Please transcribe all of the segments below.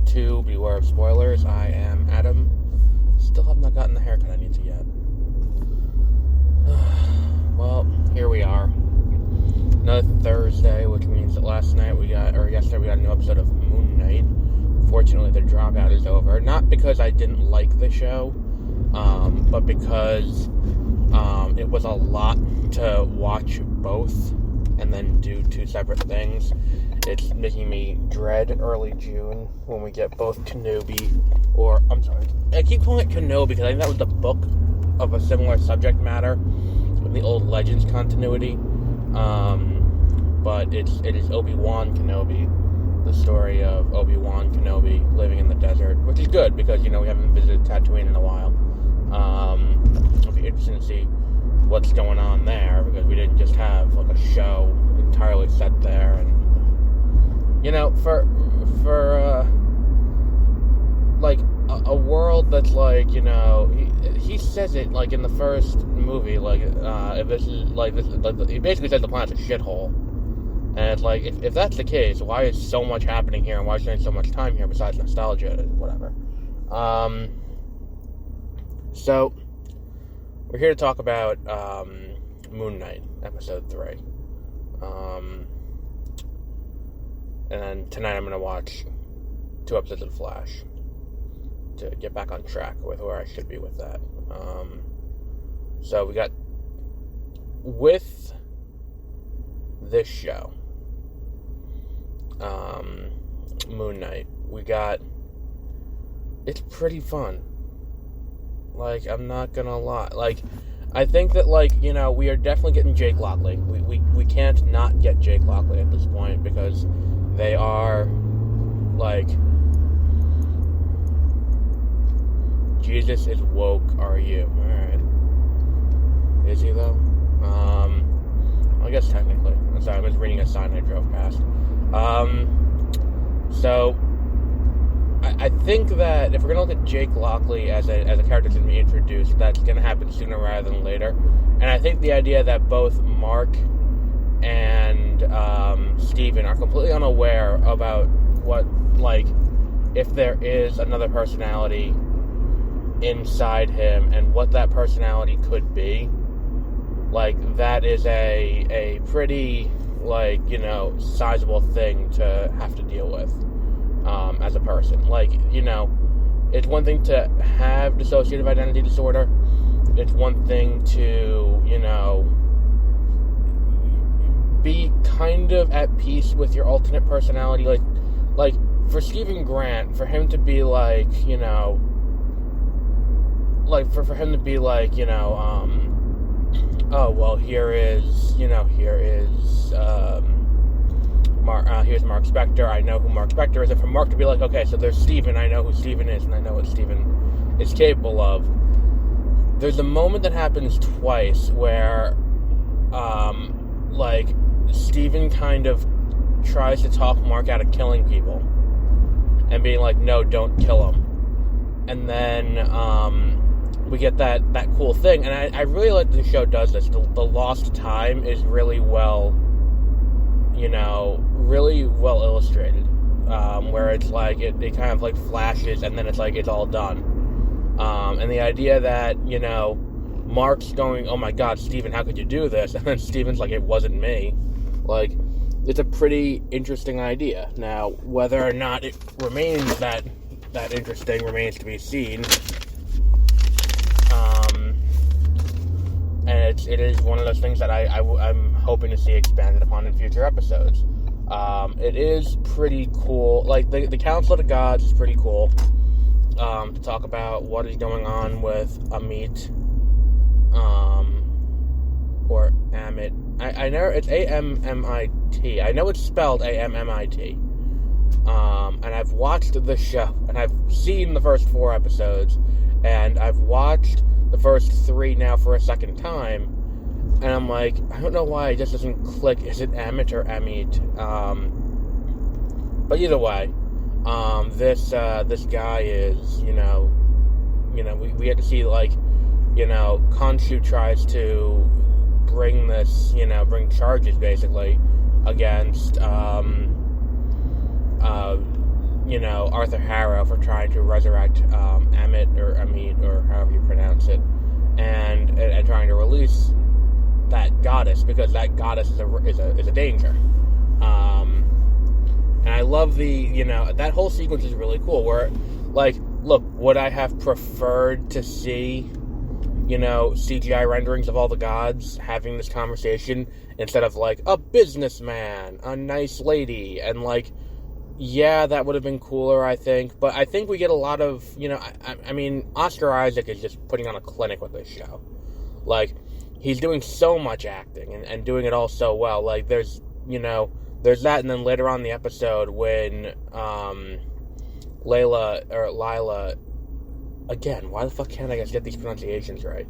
to Beware of Spoilers. I am Adam. Still have not gotten the haircut I need to yet. Well, here we are. Another Thursday, which means that yesterday we got a new episode of Moon Knight. Fortunately, the dropout is over. Not because I didn't like the show, but because it was a lot to watch both and then do two separate things. It's making me dread early June when we get both Kenobi, I keep calling it Kenobi because I think that was the book of a similar subject matter in the old Legends continuity. But it is Obi-Wan Kenobi, the story of Obi-Wan Kenobi living in the desert, which is good because, we haven't visited Tatooine in a while. It'll be interesting to see what's going on there because we didn't just have like a show entirely set there, and for like a world that's like, he says it like in the first movie, like if this is like this, like, he basically says the planet's a shithole, and it's like if that's the case, why is so much happening here and why is spending so much time here besides nostalgia and whatever. So we're here to talk about Moon Knight episode 3. And then tonight I'm going to watch 2 episodes of Flash to get back on track with where I should be with that. So we got, with this show, Moon Knight, it's pretty fun. Like, I'm not going to lie. Like, I think that, we are definitely getting Jake Lockley. We can't not get Jake Lockley at this point because they are, like, Jesus is woke, are you? Alright. Is he, though? I guess technically. I'm sorry, I'm just reading a sign I drove past. So, I think that if we're going to look at Jake Lockley as a character that's going to be introduced, that's going to happen sooner rather than later. And I think the idea that both Mark and Steven are completely unaware about what, if there is another personality inside him and what that personality could be, that is a pretty, sizable thing to have to deal with. As a person. It's one thing to have dissociative identity disorder. It's one thing to, be kind of at peace with your alternate personality. Like for Stephen Grant, for him to be for him to be oh, well, here's Mark Spector, I know who Mark Spector is, and for Mark to be like, okay, so there's Steven, I know who Steven is, and I know what Steven is capable of. There's a moment that happens twice where, Steven kind of tries to talk Mark out of killing people, and being like, no, don't kill him. And then, we get that cool thing, and I really like the show does this. The lost time is really well illustrated, where it's it kind of flashes and then it's it's all done. And the idea that, Mark's going, oh my god, Steven, how could you do this? And then Steven's like, it wasn't me. It's a pretty interesting idea. Now, whether or not it remains that interesting remains to be seen. And it is one of those things that I'm hoping to see expanded upon in future episodes. It is pretty cool. The Council of the Gods is pretty cool. To talk about what is going on with Amit. Or Amit. I know it's A-M-M-I-T. I know it's spelled A-M-M-I-T. And I've watched the show. And I've seen the first 4 episodes. And I've watched the first 3 now for a second time, and I'm like, I don't know why it just doesn't click. Is it Amit or Amit? But either way, this guy is, we get to see Khonshu tries to bring charges basically against Arthur Harrow for trying to resurrect Amit or however you pronounce it, and trying to release that goddess, because that goddess is a danger. And I love that whole sequence is really cool, where, like, look, would I have preferred to see, CGI renderings of all the gods having this conversation instead of, like, a businessman, a nice lady, and, like, yeah, that would have been cooler, I think, but I think we get a lot of, I mean, Oscar Isaac is just putting on a clinic with this show. Like, he's doing so much acting and doing it all so well. Like, there's that, and then later on in the episode when Lila, again, why the fuck can't I get these pronunciations right?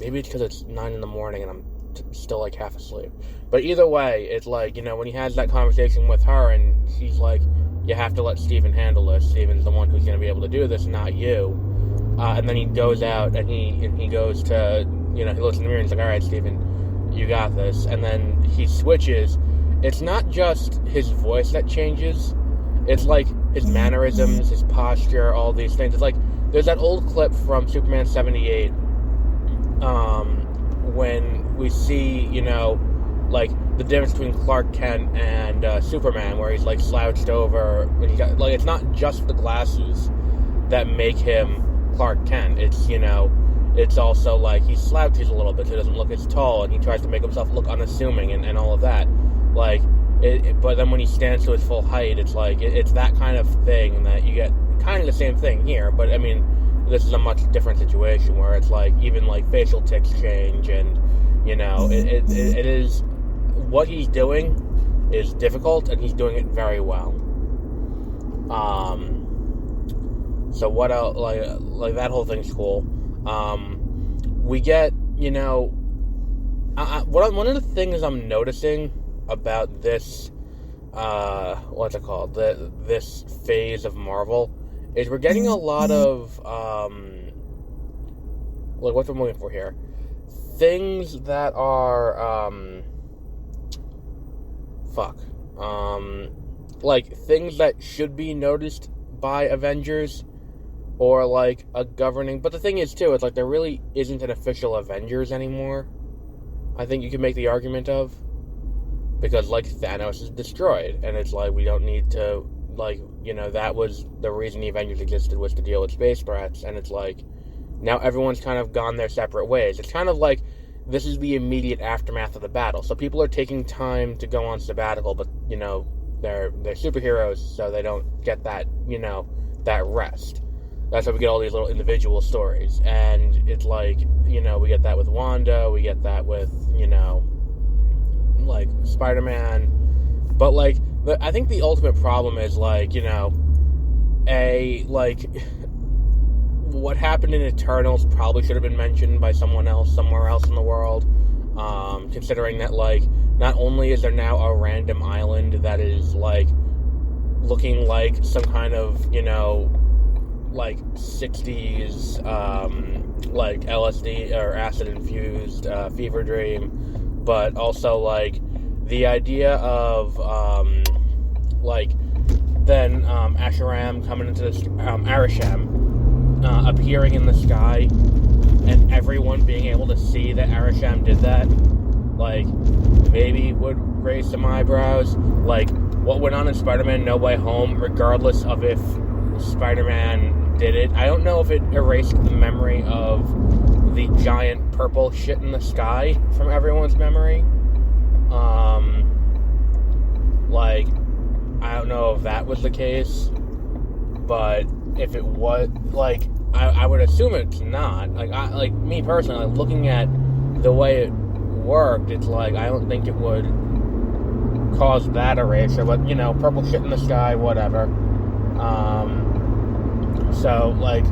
Maybe it's because it's 9 in the morning and I'm still, like, half asleep. But either way, it's like, when he has that conversation with her and she's like, you have to let Steven handle this. Steven's the one who's going to be able to do this, not you. And then he goes out and he goes to, he looks in the mirror and he's like, all right, Steven, you got this. And then he switches. It's not just his voice that changes. It's like his mannerisms, his posture, all these things. It's like, there's that old clip from Superman 78, when we see, like, the difference between Clark Kent and Superman, where he's, like, slouched over, and he got, like, it's not just the glasses that make him Clark Kent. It's, it's also, like, he slouches a little bit so he doesn't look as tall, and he tries to make himself look unassuming and all of that. Like, but then when he stands to his full height, it's like, it's that kind of thing that you get kind of the same thing here, but, I mean, this is a much different situation where it's like, even, like, facial tics change, and, it is, what he's doing is difficult, and he's doing it very well. So what else, like that whole thing's cool. We get, one of the things I'm noticing about this, what's it called, this phase of Marvel, is we're getting a lot of, like, what I'm looking for here, things that are, like, things that should be noticed by Avengers, or, like, a governing, but the thing is, too, it's like, there really isn't an official Avengers anymore, I think you can make the argument of, because, like, Thanos is destroyed, and it's like, we don't need to, like, that was the reason the Avengers existed, was to deal with space threats, and it's like, now everyone's kind of gone their separate ways. It's kind of like, this is the immediate aftermath of the battle, so people are taking time to go on sabbatical, but, they're superheroes, so they don't get that, that rest. That's why we get all these little individual stories, and it's like, we get that with Wanda, we get that with, like, Spider-Man, but, like, I think the ultimate problem is, like, what happened in Eternals probably should have been mentioned by someone else, somewhere else in the world, considering that, like, not only is there now a random island that is, like, looking like some kind of, like, 60s, like, LSD or acid-infused fever dream, but also, like, the idea of, then Arishem coming into this, Arishem appearing in the sky, and everyone being able to see that Arishem did that, like, maybe would raise some eyebrows. Like, what went on in Spider-Man No Way Home, regardless of if Spider-Man did it, I don't know if it erased the memory of the giant purple shit in the sky from everyone's memory. Like, I don't know if that was the case, but if it was, like, I would assume it's not. Like, me personally, like, looking at the way it worked, it's like, I don't think it would cause that erasure, but, purple shit in the sky, whatever. So, like,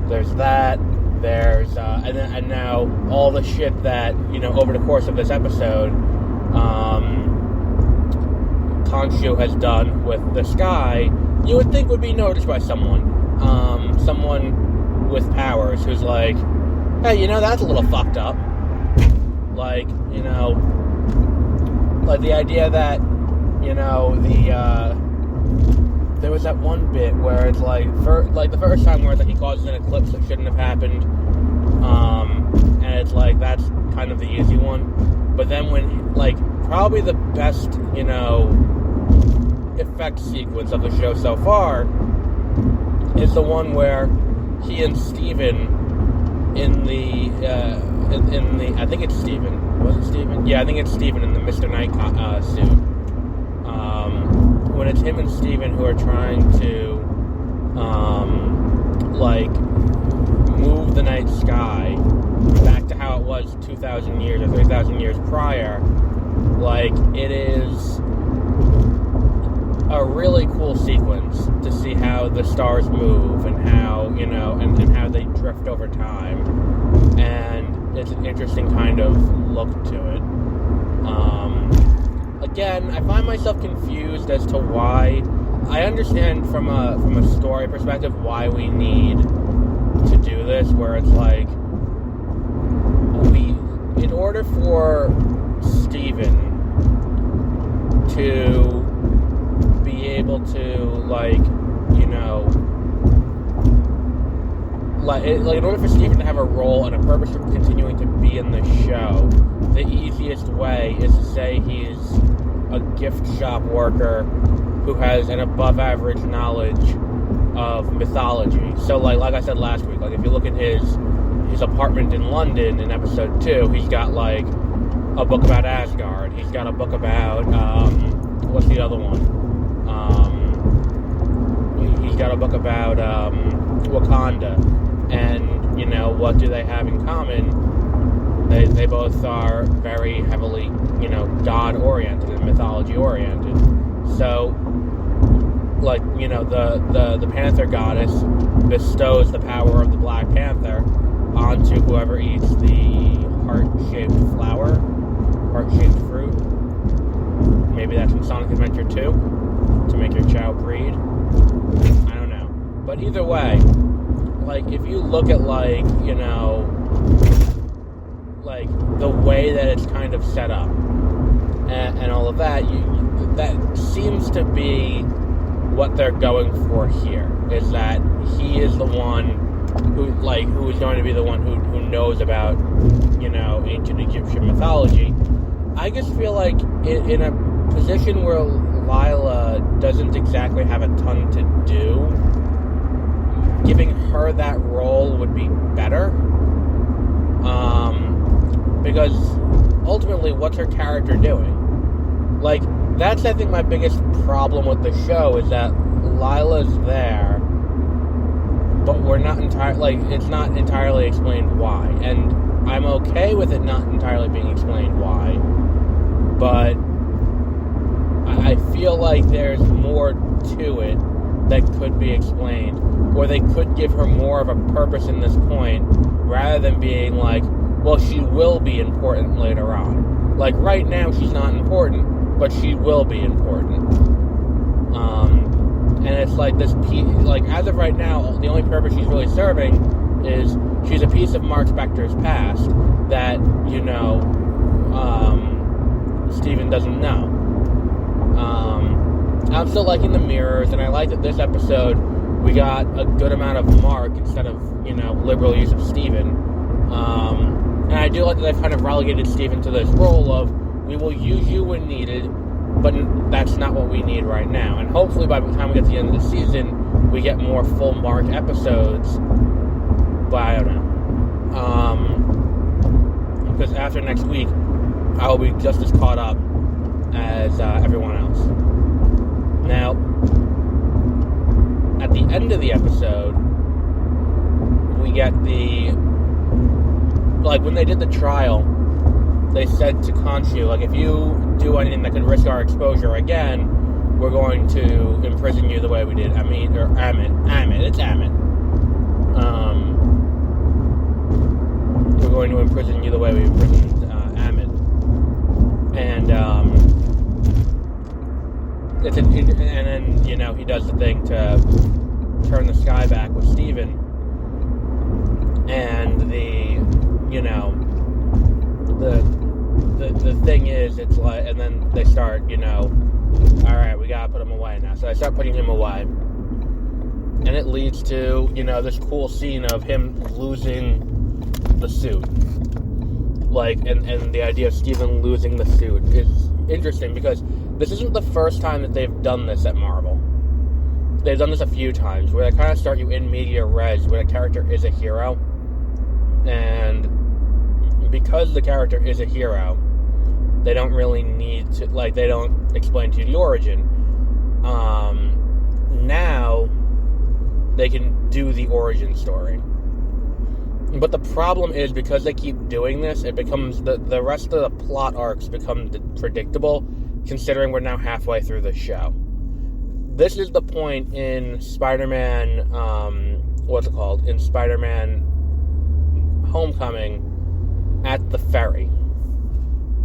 there's that, there's, and now all the shit that, over the course of this episode, Khonshu has done with the sky, you would think would be noticed by someone with powers who's like, hey, that's a little fucked up. Like, like the idea that, there was that one bit where it's like, the first time where it's like he causes an eclipse that shouldn't have happened, and it's like, that's kind of the easy one. But then when, like, probably the best, effect sequence of the show so far is the one where he and Steven in the I think it's Steven. Was it Steven? Yeah, I think it's Steven in the Mr. Knight suit. When it's him and Steven who are trying to move the night sky back to how it was 2,000 years or 3,000 years prior, like, it is a really cool sequence to see how the stars move and how, and how they drift over time. And it's an interesting kind of look to it. Again, I find myself confused as to why. I understand from a story perspective why we need to do this, where it's like, in order for Steven to be able to, in order for Steven to have a role and a purpose for continuing to be in the show, the easiest way is to say he's a gift shop worker who has an above average knowledge of mythology. So like I said last week, like, if you look at his apartment in London in episode 2, he's got like a book about Asgard. He's got a book about what's the other one? He's got a book about Wakanda. And, what do they have in common? They both are very heavily, God-oriented and mythology-oriented. So, like, the Panther goddess bestows the power of the Black Panther onto whoever eats the heart-shaped flower, heart-shaped fruit. Maybe that's in Sonic Adventure 2, to make your child breed. I don't know. But either way, like, if you look at, the way that it's kind of set up and all of that, that seems to be what they're going for here, is that he is the one who is going to be the one who knows about, ancient Egyptian mythology. I just feel like in a position where Lila doesn't exactly have a ton to do, giving her that role would be better. Because ultimately, what's her character doing? Like, that's, I think, my biggest problem with the show, is that Lila's there, but we're not it's not entirely explained why. And I'm okay with it not entirely being explained why, but I feel like there's more to it that could be explained, or they could give her more of a purpose in this point, rather than being like, well, she will be important later on. Like, right now, she's not important, but she will be important. And it's like this piece, like, as of right now, the only purpose she's really serving is she's a piece of Mark Spector's past that, Steven doesn't know. I'm still liking the mirrors, and I like that this episode we got a good amount of Mark instead of, liberal use of Steven. And I do like that they've kind of relegated Steven to this role of, we will use you when needed, but that's not what we need right now. And hopefully by the time we get to the end of the season, we get more full Mark episodes. But I don't know. Because after next week, I will be just as caught up as everyone else. Now, at the end of the episode, we get when they did the trial, they said to Khonshu, if you do anything that could risk our exposure again, we're going to imprison you the way we did Amit. It's Amit. We're going to imprison you the way we imprisoned Amit. And then he does the thing to turn the sky back with Steven, and the thing is, it's like, and then they start, all right, we got gotta put him away now. So they start putting him away. And it leads to, this cool scene of him losing the suit. And the idea of Steven losing the suit is interesting because this isn't the first time that they've done this at Marvel. They've done this a few times, where they kind of start you in media res, where the character is a hero. And because the character is a hero, they don't really need to, they don't explain to you the origin. Now, they can do the origin story. But the problem is, because they keep doing this, it becomes, the rest of the plot arcs become predictable, considering we're now halfway through the show. This is the point in Spider-Man, in Spider-Man Homecoming, at the ferry.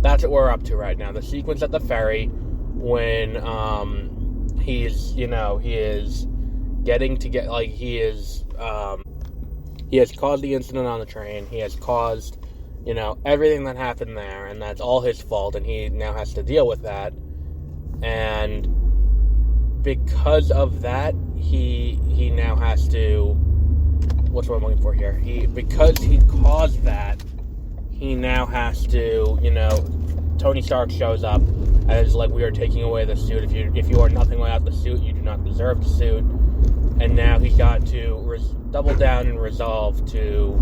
That's what we're up to right now. The sequence at the ferry, when, he has caused the incident on the train. He has caused, everything that happened there, and that's all his fault, and he now has to deal with that. And because of that, he now has to, what's what I'm looking for here? Because he caused that, he now has to, Tony Stark shows up as we are taking away the suit. If you are nothing without the suit, you do not deserve the suit. And now he's got to double down and resolve to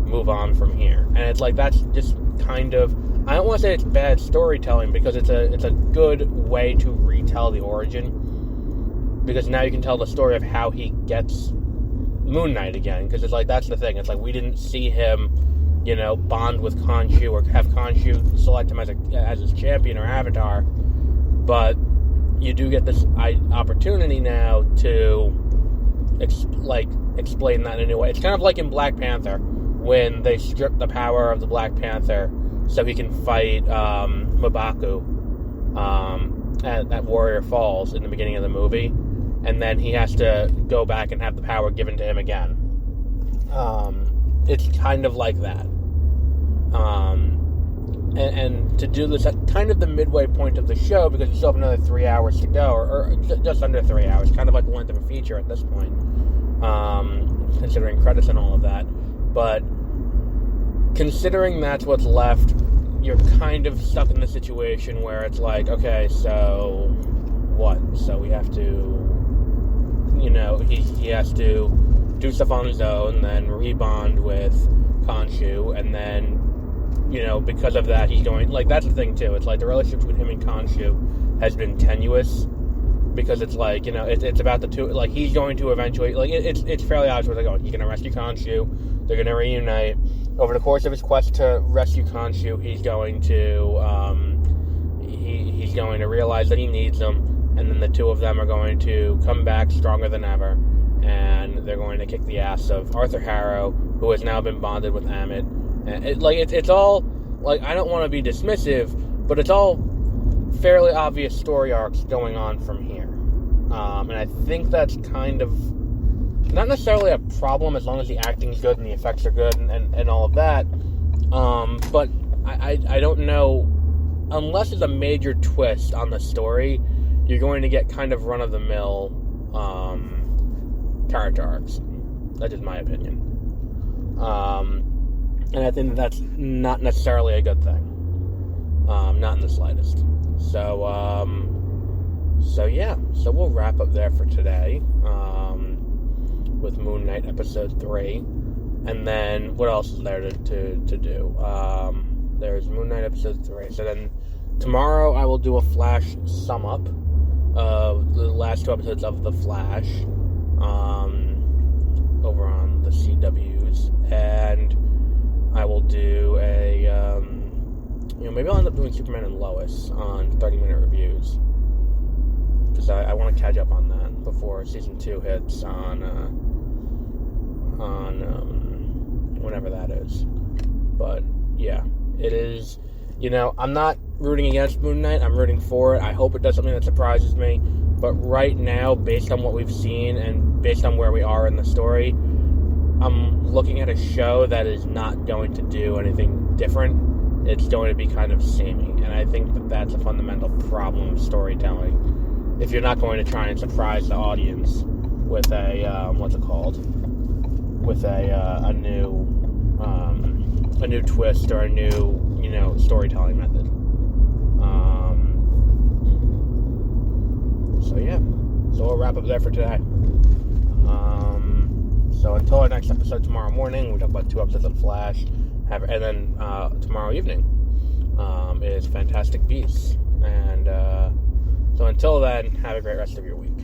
move on from here. And it's that's just kind of, I don't want to say it's bad storytelling, because it's a good way to retell the origin. Because now you can tell the story of how he gets Moon Knight again. Because it's that's the thing. It's we didn't see him, bond with Khonshu or have Khonshu select him as his champion or avatar. But you do get this opportunity now to explain that in a new way. It's kind of like in Black Panther, when they strip the power of the Black Panther so he can fight M'Baku at Warrior Falls in the beginning of the movie, and then he has to go back and have the power given to him again. It's kind of like that. And to do this at kind of the midway point of the show, because you still have another 3 hours to go, or just under 3 hours, kind of like the length of a feature at this point, considering credits and all of that. But considering that's what's left, you're kind of stuck in the situation where it's okay, so what? So we have to, he has to do stuff on his own, then rebond with Khonshu, and then, because of that, he's going, that's the thing, too. It's the relationship between him and Khonshu has been tenuous, because it's it's about the two, he's going to eventually, it's fairly obvious where they're going. He's going to rescue Khonshu, they're going to reunite. Over the course of his quest to rescue Khonshu, he's going to realize that he needs him, and then the two of them are going to come back stronger than ever, and they're going to kick the ass of Arthur Harrow, who has now been bonded with Amit. And it's all, I don't want to be dismissive, but it's all fairly obvious story arcs going on from here. And I think that's kind of not necessarily a problem, as long as the acting's good and the effects are good and all of that. But I don't know, unless there's a major twist on the story, you're going to get kind of run-of-the-mill character arcs. That's just my opinion. And I think that's not necessarily a good thing. Not in the slightest. So yeah. So we'll wrap up there for today. With Moon Knight episode 3. And then, what else is there to do? There's Moon Knight episode 3. So then, tomorrow I will do a Flash sum-up of the last 2 episodes of The Flash. Over on the CWs. And I will do a, maybe I'll end up doing Superman and Lois on 30-minute reviews. Because I want to catch up on that before season 2 hits on whenever that is. But, yeah, it is, I'm not rooting against Moon Knight, I'm rooting for it. I hope it does something that surprises me. But right now, based on what we've seen, and based on where we are in the story, I'm looking at a show that is not going to do anything different. It's going to be kind of samey. And I think that that's a fundamental problem of storytelling. if you're not going to try and surprise the audience with a with a new twist or a new storytelling method. So we'll wrap up there for today. So until our next episode tomorrow morning, we talk about 2 episodes of Flash, and then tomorrow evening is Fantastic Beasts. And so until then, have a great rest of your week.